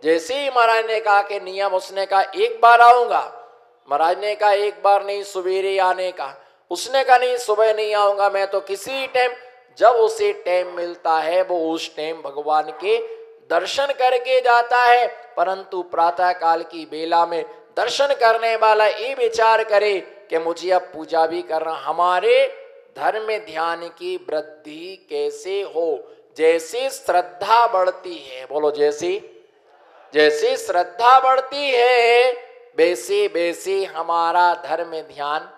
जैसे ही महाराज ने कहा कि नियम, उसने कहा एक बार आऊंगा। महाराज ने कहा एक बार नहीं, सवेरे आने का। उसने कहा नहीं, सुबह नहीं आऊंगा मैं तो, किसी टाइम जब उसे टाइम मिलता है वो उस टाइम भगवान के दर्शन करके जाता है। परंतु प्रातः काल की बेला में दर्शन करने वाला ये विचार करे कि मुझे अब पूजा भी करना। हमारे धर्म में ध्यान की वृद्धि कैसे हो? जैसे श्रद्धा बढ़ती है, बोलो जैसे जैसे श्रद्धा बढ़ती है वैसे वैसे हमारा धर्म में ध्यान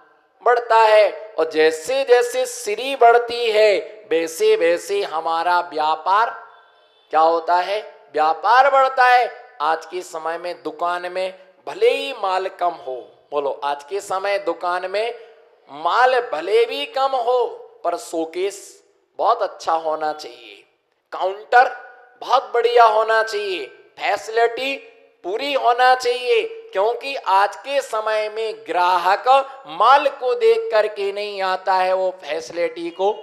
बढ़ता है, और जैसे जैसे सीढ़ी बढ़ती है वैसे वैसे हमारा व्यापार क्या होता है? व्यापार बढ़ता है। आज के समय में दुकान में भले ही माल कम हो, बोलो आज के समय दुकान में माल भले भी कम हो पर शोकेस बहुत अच्छा होना चाहिए, काउंटर बहुत बढ़िया होना चाहिए, फैसिलिटी पूरी होना चाहिए। क्योंकि आज के समय में ग्राहक माल को देख करके नहीं आता है, वो फैसिलिटी को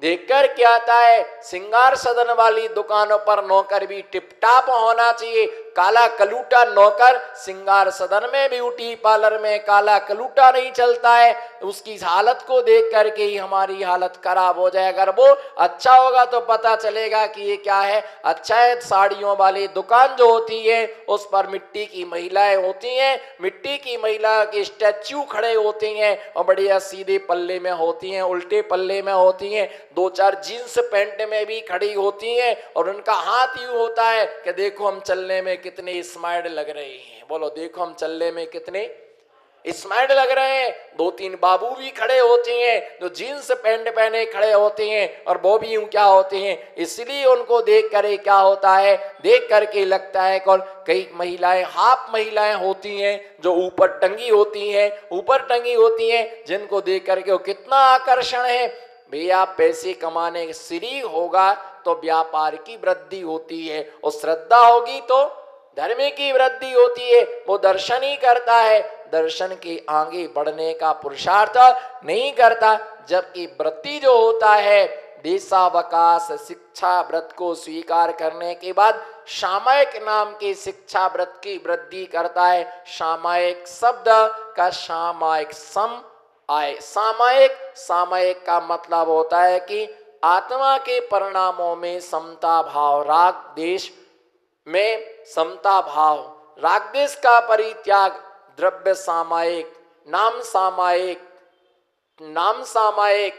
देख कर के आता है। सिंगार सदन वाली दुकानों पर नौकर भी टिपटाप होना चाहिए। काला कलूटा नौकर सिंगार सदन में, ब्यूटी पार्लर में काला कलूटा नहीं चलता है। उसकी हालत को देख करके ही हमारी हालत खराब हो जाए। अगर वो अच्छा होगा तो पता चलेगा कि ये क्या है, अच्छा है। साड़ियों वाली दुकान जो होती है उस पर मिट्टी की महिलाएं होती हैं, मिट्टी की महिला के स्टैच्यू खड़े होते हैं और बढ़िया सीधे पल्ले में होती हैं, उल्टे पल्ले में होती हैं, दो चार जींस पैंट में भी खड़ी होती हैं, और उनका हाथ यूं होता है कि देखो हम चलने में कितने स्मार्ट लग रहे हैं। बोलो देखो हम चलने में कितने स्मार्ट लग रहे हैं। दो तीन बाबू भी खड़े होते हैं जो जीन्स पैंट पहने खड़े होते हैं, और वो भी यूं क्या होते हैं। इसलिए उनको देख कर क्या होता है, देख करके लगता है कौन, कई महिलाएं हाफ महिलाएं होती हैं जो ऊपर टंगी होती हैं, ऊपर टंगी होती हैं, जिनको देख करके वो कितना आकर्षण है। भैया पैसे कमाने की सीढ़ी होगा तो व्यापार की वृद्धि होती है, और श्रद्धा होगी तो धर्म की वृद्धि होती है। वो दर्शन ही करता है, दर्शन के आगे बढ़ने का पुरुषार्थ नहीं करता। जबकि व्रती जो होता है देशावकाश शिक्षा व्रत को स्वीकार करने के बाद सामयिक नाम की शिक्षा व्रत की वृद्धि करता है। सामयिक शब्द का सामयिक सम आए, सामयिक, सामयिक का मतलब होता है कि आत्मा के परिणामों में समता भाव, राग देश में समता भाव, राग देश का परित्याग, द्रव्य सामयिक, नाम सामयिक, नाम सामयिक,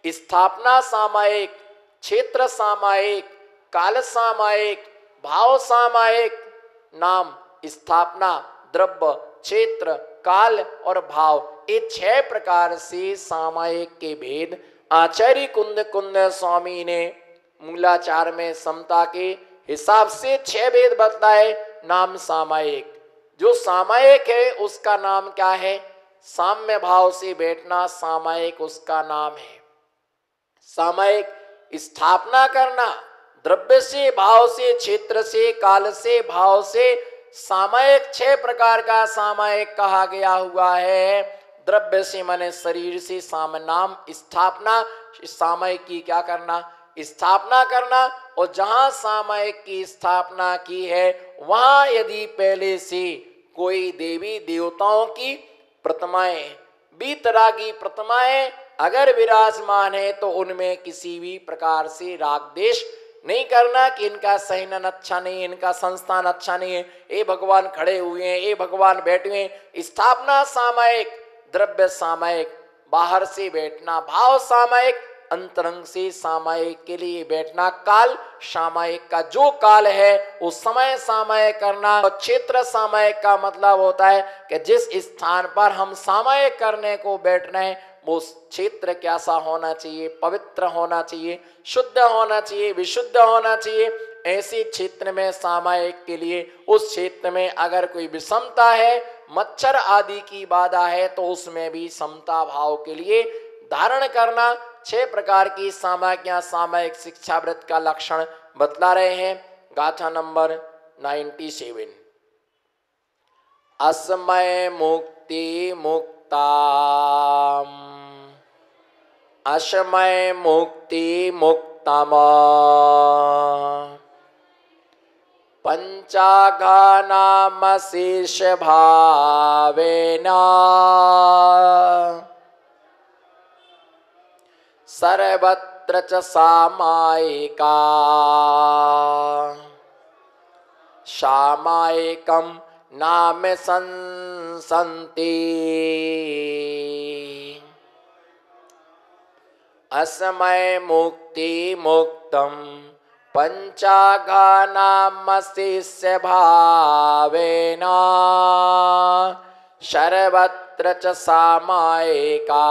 स्थापना सामयिक, क्षेत्र सामयिक, काल सामयिक, भाव सामयिक। नाम, स्थापना, द्रव्य, क्षेत्र, काल और भाव, ये 6 प्रकार से सामयिक के भेद आचार्य कुंद कुंद स्वामी ने मूलाचार में समता के हिसाब से 6 भेद बतलाए। नाम सामयिक, जो सामयिक है उसका नाम क्या है? साम्य भाव से बैठना सामयिक उसका नाम है। सामयिक स्थापना करना, द्रव्य से, भाव से, क्षेत्र से, काल से, भाव से, सामयिक 6 प्रकार का सामयिक कहा गया हुआ है। द्रव्य से माने शरीर से, साम नाम, स्थापना सामयिक की क्या करना? स्थापना करना। और जहां सामयिक की स्थापना की है वहां यदि पहले से कोई देवी देवताओं की प्रतिमाएं, बीतरागी प्रतिमाएं अगर विराजमान है तो उनमें किसी भी प्रकार से राग देश नहीं करना कि इनका सहनन अच्छा नहीं है, इनका संस्थान अच्छा नहीं है, ये भगवान खड़े हुए हैं, ये भगवान बैठे हुए हैं। स्थापना सामयिक, द्रव्य सामयिक, बाहर से बैठना, भाव सामयिक, अंतरंग से सामयिक के लिए बैठना, काल सामयिक का जो काल है उस समय सामयिक करना। और क्षेत्र सामयिक का मतलब होता है कि जिस स्थान पर हम सामयिक करने को बैठ रहे हैं वो क्षेत्र कैसा होना चाहिए? पवित्र होना चाहिए, शुद्ध होना चाहिए, विशुद्ध होना चाहिए। ऐसे क्षेत्र में सामयिक के लिए उस क्षेत्र में अगर कोई विषमता है, मच्छर आदि की बाधा है तो उसमें भी समता भाव के लिए धारण करना। 6 प्रकार की सामयिक सामयिक शिक्षा व्रत का लक्षण बतला रहे हैं। गाथा नंबर 97। असमय मुक्ति मुक्ता, असमय मुक्ति मुक्तम, पंचाघानामशेष भावेना सर्वत्र च सामायिका सामायिकं नाम संसन्ति असमय मुक्ति मुक्तम पंचाघानामशेष भावेना सर्वत्र च सामायिका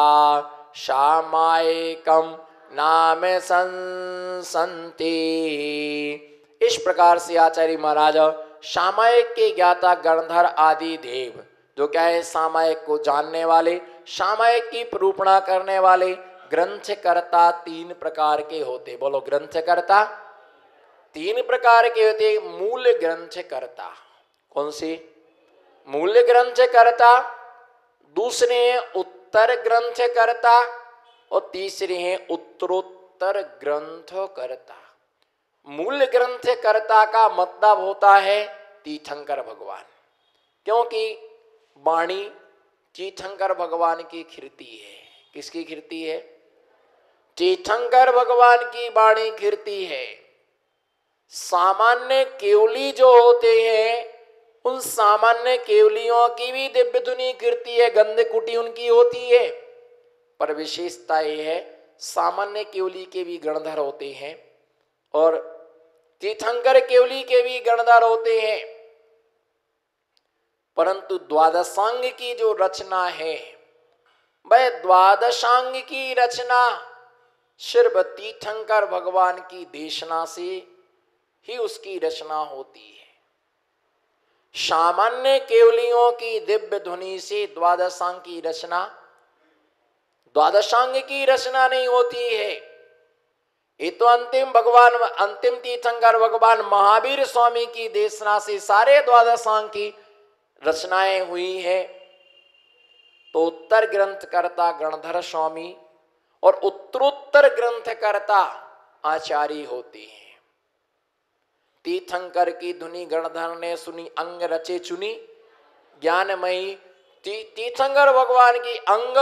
सामायिकम नाम संसन्ति। इस प्रकार से आचार्य महाराज सामायिक के ज्ञाता गणधर आदि देव, जो क्या है सामायिक को जानने वाले, सामायिक की निरूपणा करने वाले ग्रंथकर्ता तीन प्रकार के होते। बोलो, ग्रंथकर्ता तीन प्रकार के होते। मूल ग्रंथकर्ता, कौन सी? मूल ग्रंथकर्ता, दूसरे हैं उत्तर ग्रंथकर्ता और तीसरे हैं उत्तरोत्तर ग्रंथकर्ता। मूल ग्रंथकर्ता का मतलब होता है तीर्थंकर भगवान, क्योंकि वाणी तीर्थंकर भगवान की कीर्ति है। किसकी कीर्ति है? तीर्थंकर भगवान की वाणी कीर्ति है। सामान्य केवली जो होते हैं, उन सामान्य केवलियों की भी दिव्य धुनी कीर्ति है, गंधकुटी उनकी होती है। पर विशेषता यह है, सामान्य केवली के भी गणधर होते हैं और तीर्थंकर केवली के भी गणधर होते हैं, परंतु द्वादशांग की जो रचना है, वह द्वादशांग की रचना सिर्फ तीर्थंकर भगवान की देशना से ही उसकी रचना होती है। सामान्य केवलियों की दिव्य ध्वनि से द्वादशांग की रचना, द्वादशांग की रचना नहीं होती है। ये तो अंतिम तीर्थंकर भगवान महावीर स्वामी की देशना से सारे द्वादशांग की रचनाएं हुई है। तो उत्तर ग्रंथकर्ता गणधर स्वामी और उत्तरोत्तर ग्रंथकर्ता आचार्य होते हैं। तीर्थंकर की धुनी गणधर ने सुनी, अंग रचे चुनी ज्ञानमयी। तीर्थंकर भगवान की अंग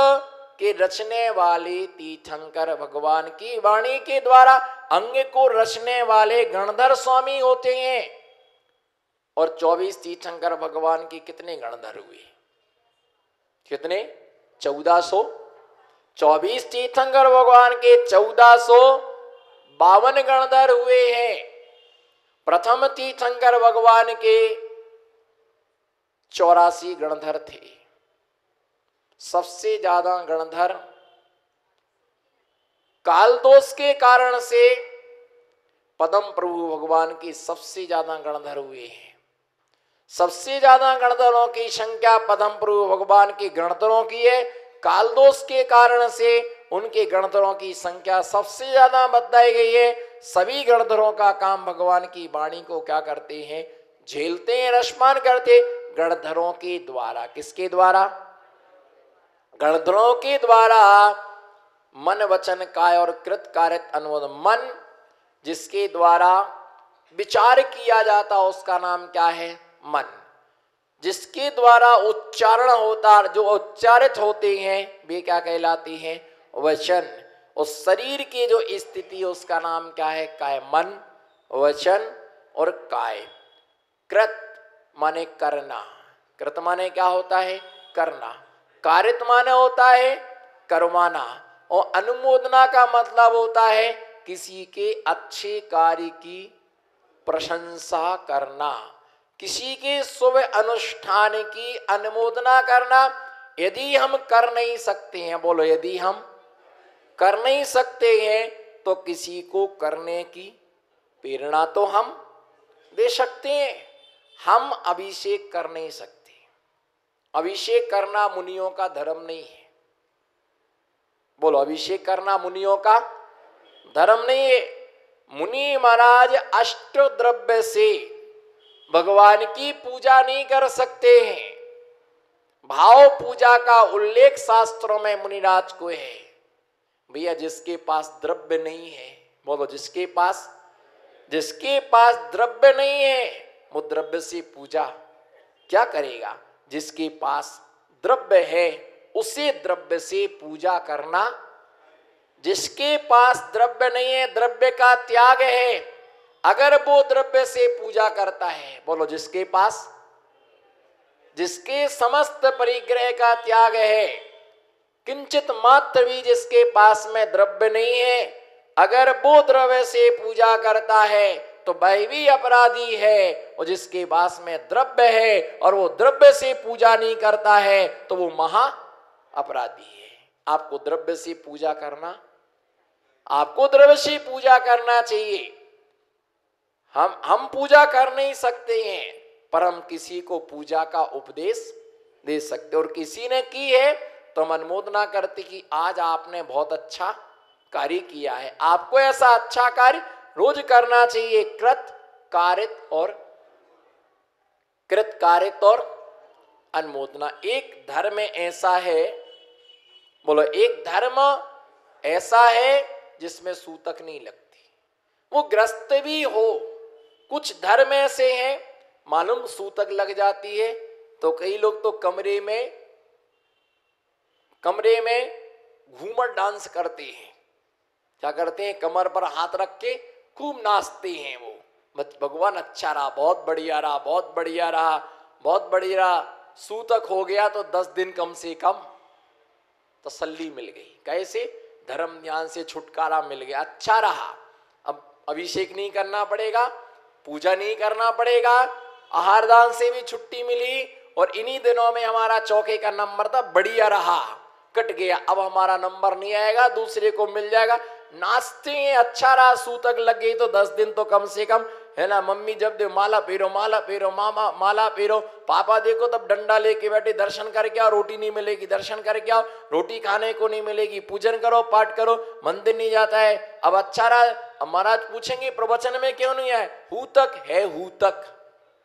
के रचने वाले तीर्थंकर भगवान की वाणी के द्वारा अंग को रचने वाले गणधर स्वामी होते हैं। और 24 तीर्थंकर भगवान की कितने गणधर हुए? कितने? 1424 तीर्थंकर भगवान के 1452 गणधर हुए हैं। प्रथम तीर्थंकर भगवान के 84 गणधर थे। सबसे ज्यादा गणधर काल दोष के कारण से पद्म प्रभु भगवान की सबसे ज्यादा गणधर हुए हैं। सबसे ज्यादा गणधरों की संख्या पद्म प्रभु भगवान के गणधरों की है। काल दोष के कारण से उनके गणधरों की संख्या सबसे ज्यादा बताई गई है। सभी गणधरों का काम भगवान की वाणी को क्या करते हैं? झेलते हैं, रसमान करते गणधरों के द्वारा। किसके द्वारा? गणधरों के द्वारा। मन वचन काय और कृत कार्यत अनुमोदन। मन जिसके द्वारा विचार किया जाता उसका नाम क्या है? मन। जिसके द्वारा उच्चारण होता, जो उच्चारित होते हैं वे क्या कहलाते हैं? वचन। उस शरीर की जो स्थिति उसका नाम क्या है? काय। मन, वचन और काय। कृत माने करना। कृत माने क्या होता है? करना। कारित माने होता है कर्माना। और अनुमोदना का मतलब होता है किसी के अच्छे कार्य की प्रशंसा करना, किसी के शुभ अनुष्ठान की अनुमोदना करना। यदि हम कर नहीं सकते हैं, बोलो यदि हम कर नहीं सकते हैं, तो किसी को करने की प्रेरणा तो हम दे सकते हैं। हम अभिषेक कर नहीं सकते। अभिषेक करना मुनियों का धर्म नहीं है। बोलो, अभिषेक करना मुनियों का धर्म नहीं है। मुनि महाराज अष्ट द्रव्य से भगवान की पूजा नहीं कर सकते हैं। भाव पूजा का उल्लेख शास्त्रों में मुनिराज को है। भैया जिसके पास द्रव्य नहीं है, बोलो जिसके पास द्रव्य नहीं है, वो द्रव्य से पूजा क्या करेगा? जिसके पास द्रव्य है उसे द्रव्य से पूजा करना। जिसके पास द्रव्य नहीं है, द्रव्य का त्याग है, अगर वो द्रव्य से पूजा करता है, बोलो जिसके पास, जिसके समस्त परिग्रह का त्याग है, किंचित मात्र भी जिसके पास में द्रव्य नहीं है, अगर वो द्रव्य से पूजा करता है तो वह भी अपराधी है। और जिसके पास में द्रव्य है और वो द्रव्य से पूजा नहीं करता है तो वो महा अपराधी है। आपको द्रव्य से पूजा करना, आपको द्रव्य से पूजा करना चाहिए। हम पूजा कर नहीं सकते हैं, पर हम किसी को पूजा का उपदेश दे सकते। और किसी ने की है तो हम अनुमोदना करते कि आज आपने बहुत अच्छा कार्य किया है। आपको ऐसा अच्छा कार्य रोज करना चाहिए। कृत कारित और अनुमोदना। एक धर्म ऐसा है, बोलो एक धर्म ऐसा है जिसमें सूतक नहीं लगती। वो ग्रस्त भी हो, कुछ धर्म ऐसे हैं मालूम सूतक लग जाती है। तो कई लोग तो कमरे में घूमर डांस करते हैं। क्या करते हैं? कमर पर हाथ रख के खूब नाचते हैं। वो भगवान अच्छा रहा, बहुत बढ़िया रहा, बहुत बढ़िया रहा, बहुत बढ़िया रहा। सूतक हो गया तो 10 दिन कम से कम तसल्ली मिल गई। कैसे? धर्म ध्यान से छुटकारा मिल गया, अच्छा रहा। अब अभिषेक नहीं करना पड़ेगा, पूजा नहीं करना पड़ेगा, आहार दान से भी छुट्टी मिली। और इन्हीं दिनों में हमारा चौके का नंबर था, बढ़िया रहा, कट गया। अब हमारा नंबर नहीं आएगा, दूसरे को मिल जाएगा। नाचते हैं, अच्छा रहा, सूतक लग गई तो 10 दिन तो कम से कम है ना। मम्मी जब दे माला फेरो, माला फेरो, मामा माला फेरो, पापा देखो तब डंडा लेके बैठे, दर्शन करके आओ, रोटी नहीं मिलेगी, दर्शन करके आओ, रोटी खाने को नहीं मिलेगी, पूजन करो, पाठ करो, मंदिर नहीं जाता है। अब अच्छा रहा। अब महाराज पूछेंगे प्रवचन में क्यों नहीं है? हूतक है, हूतक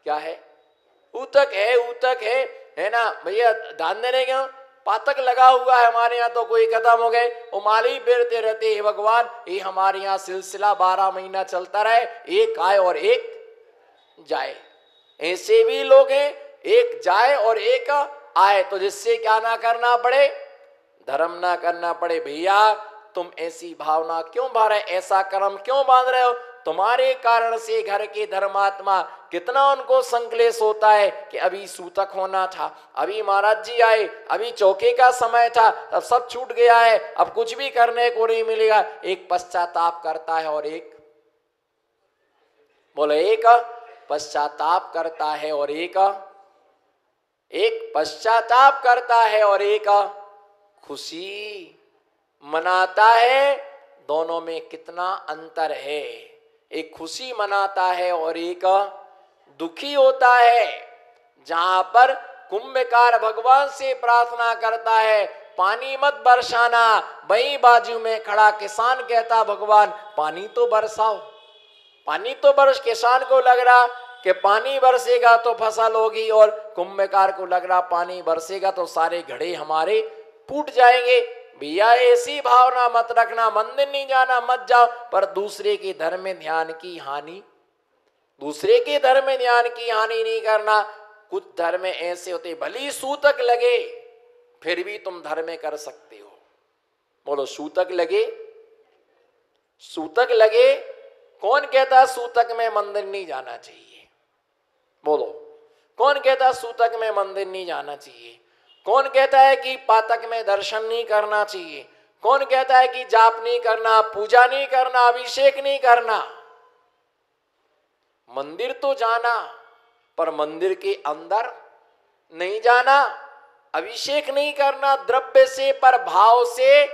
क्या है? हूतक है ना भैया। ध्यान देने क्यों? पातक लगा हुआ है हमारे यहाँ, तो कोई खत्म हो गए, वो माली बेरते रहते हैं। भगवान ये हमारे यहाँ सिलसिला 12 महीना चलता रहे, एक आए और एक जाए। ऐसे भी लोग हैं, एक जाए और एक आए, तो जिससे क्या ना करना पड़े, धर्म ना करना पड़े। भैया तुम ऐसी भावना क्यों भर रहे, ऐसा कर्म क्यों बांध रहे हो? तुम्हारे कारण से घर के धर्मात्मा कितना उनको संकलेश होता है कि अभी सूतक होना था, अभी महाराज जी आए, अभी चौके का समय था, अब सब छूट गया है, अब कुछ भी करने को नहीं मिलेगा। एक पश्चाताप करता है और एक, बोलो एक पश्चाताप करता है और एक पश्चाताप करता है और एक खुशी मनाता है। दोनों में कितना अंतर है। एक खुशी मनाता है और एक दुखी होता है। जहां पर कुंभकार भगवान से प्रार्थना करता है पानी मत बरसाना, वहीं बाजू में खड़ा किसान कहता भगवान पानी तो बरसाओ, पानी तो बरस। किसान को लग रहा कि पानी बरसेगा तो फसल होगी, और कुंभकार को लग रहा पानी बरसेगा तो सारे घड़े हमारे फूट जाएंगे। भैया ऐसी भावना मत रखना, मंदिर नहीं जाना मत जाओ, पर दूसरे के धर्म में ध्यान की हानि, दूसरे के धर्म में ध्यान की हानि नहीं करना। कुछ धर्म ऐसे होते भली सूतक लगे फिर भी तुम धर्म कर सकते हो। बोलो सूतक लगे, सूतक लगे। कौन कहता सूतक में मंदिर नहीं जाना चाहिए? बोलो कौन कहता सूतक में मंदिर नहीं जाना चाहिए? कौन कहता है कि पातक में दर्शन नहीं करना चाहिए? कौन कहता है कि जाप नहीं करना, पूजा नहीं करना, अभिषेक नहीं करना? मंदिर तो जाना, पर मंदिर के अंदर नहीं जाना। अभिषेक नहीं करना द्रव्य से, पर भाव से।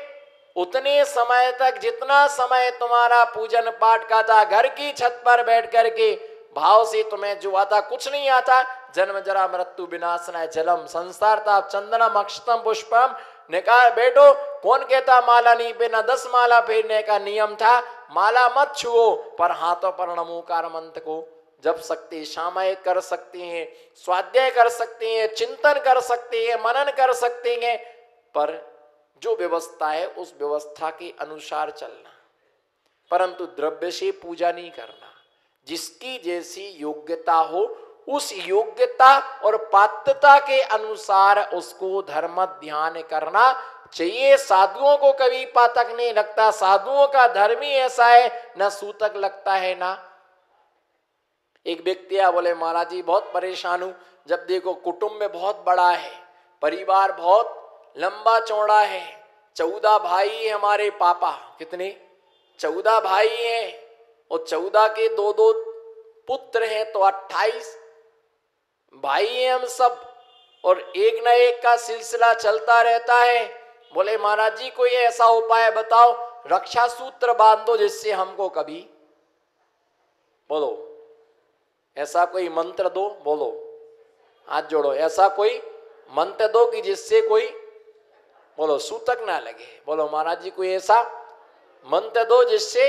उतने समय तक जितना समय तुम्हारा पूजन पाठ का था, घर की छत पर बैठ करके भाव से तुम्हें जो आता, कुछ नहीं आता। जन्म जरा मृत्यु विनाशनाय जलम संसार ताप चंदनम अक्षतम पुष्पम निकाल बैठो। कौन कहता माला नहीं पहना? 10 माला पहनने का नियम था। माला मत छुओ, पर हाथों पर नमोकार मंत्र को जप सकते, सामयिक कर सकते हैं, स्वाध्याय कर सकते हैं, चिंतन कर सकते हैं, मनन कर सकते हैं, पर जो व्यवस्था है उस व्यवस्था के अनुसार चलना, परंतु द्रव्य से पूजा नहीं करना। जिसकी जैसी योग्यता हो उस योग्यता और पात्रता के अनुसार उसको धर्म ध्यान करना चाहिए। साधुओं को कभी पातक नहीं लगता, साधुओं का धर्म ही ऐसा है, न सूतक लगता है ना। एक व्यक्ति आ बोले महाराज जी बहुत परेशान हूं, जब देखो कुटुंब में बहुत बड़ा है, परिवार बहुत लंबा चौड़ा है, 14 भाई है हमारे पापा, कितने 14 भाई हैं, और 14 के 2-2 पुत्र हैं, तो 28 भाई हैं हम सब, और एक ना एक का सिलसिला चलता रहता है। बोले महाराज जी कोई ऐसा उपाय बताओ, रक्षा सूत्र बांध दो जिससे हमको कभी, बोलो ऐसा कोई मंत्र दो, बोलो हाथ जोड़ो, ऐसा कोई मंत्र दो कि जिससे कोई, बोलो सूतक ना लगे। बोलो महाराज जी कोई ऐसा मंत्र दो जिससे,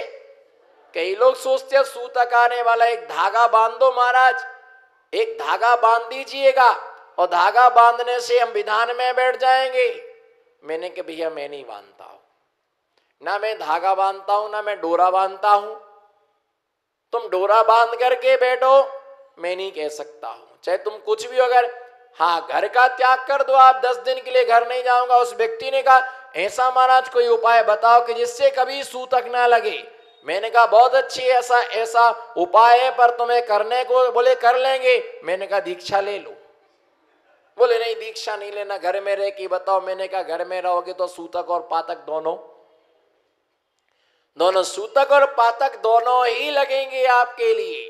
कई लोग सोचते हैं सूतक आने वाला, एक धागा बांध दो महाराज, एक धागा बांध दीजिएगा और धागा बांधने से हम विधान में बैठ जाएंगे। मैंने कहा भैया मैं नहीं बांधता हूं, ना मैं धागा बांधता हूं, ना मैं डोरा बांधता हूं, तुम डोरा बांध करके बैठो, मैं नहीं कह सकता हूं, चाहे तुम कुछ भी, अगर हाँ घर का त्याग कर दो, आप 10 दिन के लिए घर नहीं जाऊंगा। उस व्यक्ति ने कहा ऐसा महाराज कोई उपाय बताओ कि जिससे कभी सूतक ना लगे। मैंने कहा बहुत अच्छी ऐसा ऐसा उपाय है, पर तुम्हें करने को, बोले कर लेंगे। मैंने कहा दीक्षा ले लो। बोले नहीं दीक्षा नहीं लेना, घर में रह के बताओ। मैंने कहा घर में रहोगे तो सूतक और पातक दोनों सूतक और पातक दोनों ही लगेंगे आपके लिए,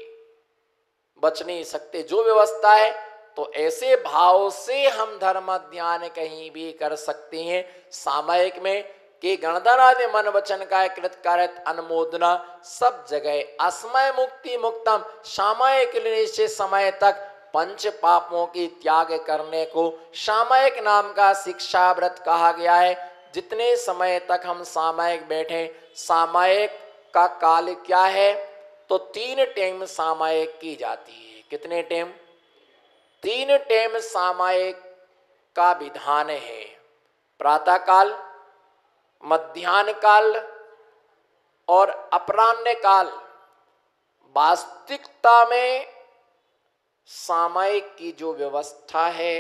बच नहीं सकते। जो व्यवस्था है तो ऐसे भाव से हम धर्म ध्यान कहीं भी कर सकते हैं। सामयिक में कि गणधरादि मन वचन का कृतकार्य अनुमोदना सब जगह असमय मुक्ति मुक्तम, सामयिक निश्चित समय तक पंच पापों की त्याग करने को सामयिक नाम का शिक्षा व्रत कहा गया है। जितने समय तक हम सामयिक बैठे, सामयिक का काल क्या है, तो 3 टाइम सामयिक की जाती है। कितने टाइम? 3 टाइम सामयिक का विधान है, प्रातः काल, मध्याह्न काल और अपराह्न काल। वास्तविकता में सामयिक की जो व्यवस्था है